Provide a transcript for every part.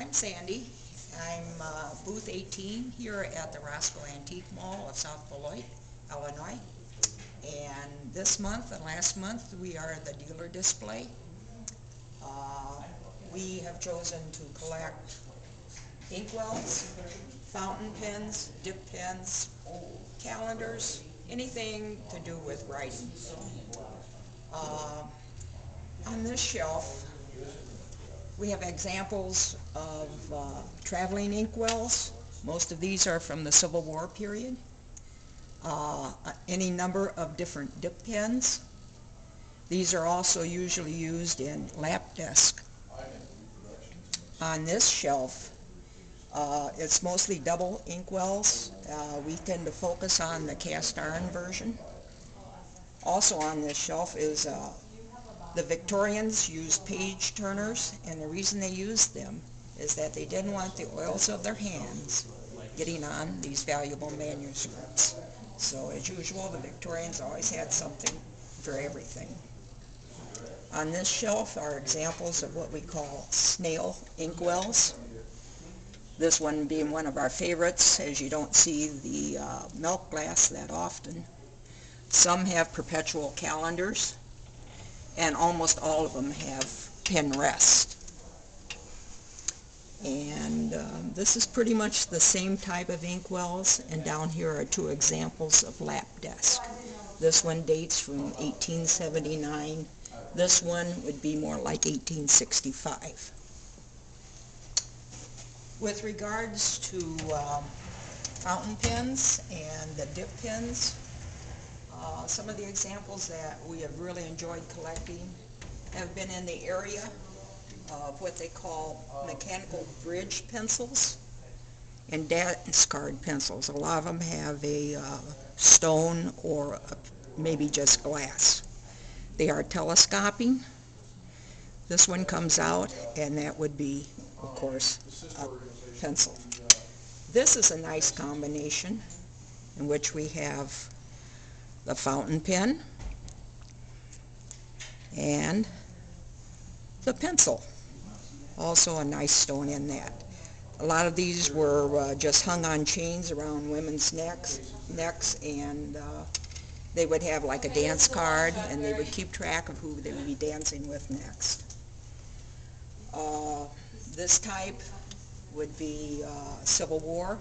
I'm Sandy. I'm booth 18 here at the Roscoe Antique Mall of South Beloit, Illinois. And this month and last month we are the dealer display. We have chosen to collect inkwells, fountain pens, dip pens, calendars, anything to do with writing. On this shelf we have examples of traveling inkwells. Most of these are from the Civil War period. Any number of different dip pens. These are also usually used in lap desk. On this shelf, it's mostly double inkwells. We tend to focus on the cast iron version. Also on this shelf is the Victorians used page turners, and the reason they used them is that they didn't want the oils of their hands getting on these valuable manuscripts. So as usual, the Victorians always had something for everything. On this shelf are examples of what we call snail inkwells. This one being one of our favorites, as you don't see the milk glass that often. Some have perpetual calendars, and almost all of them have pen rest. And this is pretty much the same type of inkwells, and down here are two examples of lap desk. This one dates from 1879. This one would be more like 1865. With regards to fountain pens and the dip pens, some of the examples that we have really enjoyed collecting have been in the area of what they call mechanical bridge pencils and dance card pencils. A lot of them have a stone or maybe just glass. They are telescoping. This one comes out, and that would be, of course, a pencil. This is a nice combination in which we have the fountain pen and the pencil. Also a nice stone in that. A lot of these were just hung on chains around women's necks, and they would have like a dance card, and they would keep track of who they would be dancing with next. This type would be Civil War.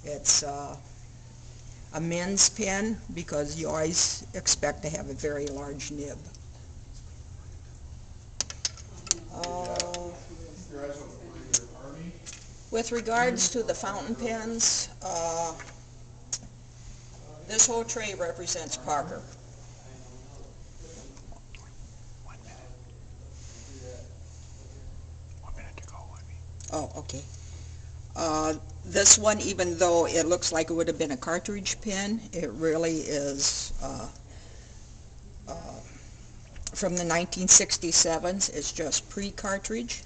It's a men's pen because you always expect to have a very large nib. With regards to the fountain pens, this whole tray represents Parker. Oh, okay. This one, even though it looks like it would have been a cartridge pen, it really is from the 1967s. It's just pre-cartridge.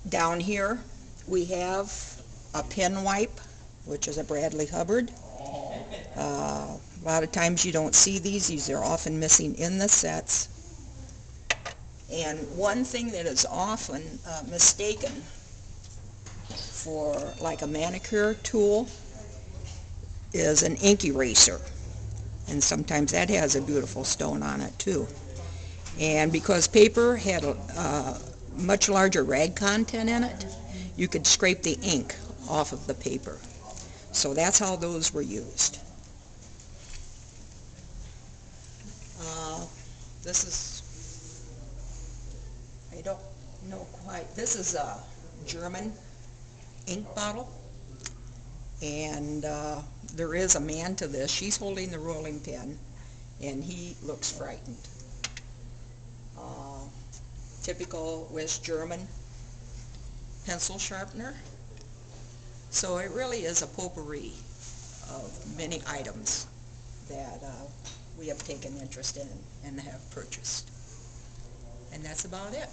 Down here we have a pen wipe, which is a Bradley Hubbard. A lot of times you don't see these. These are often missing in the sets. And one thing that is often mistaken for like a manicure tool is an ink eraser. And sometimes that has a beautiful stone on it too. And because paper had a much larger rag content in it, you could scrape the ink off of the paper. So that's how those were used. This is, I don't know quite, this is a German ink bottle, and there is a man to this. She's holding the rolling pin, and he looks frightened. Typical West German pencil sharpener. So it really is a potpourri of many items that we have taken interest in and have purchased. And that's about it.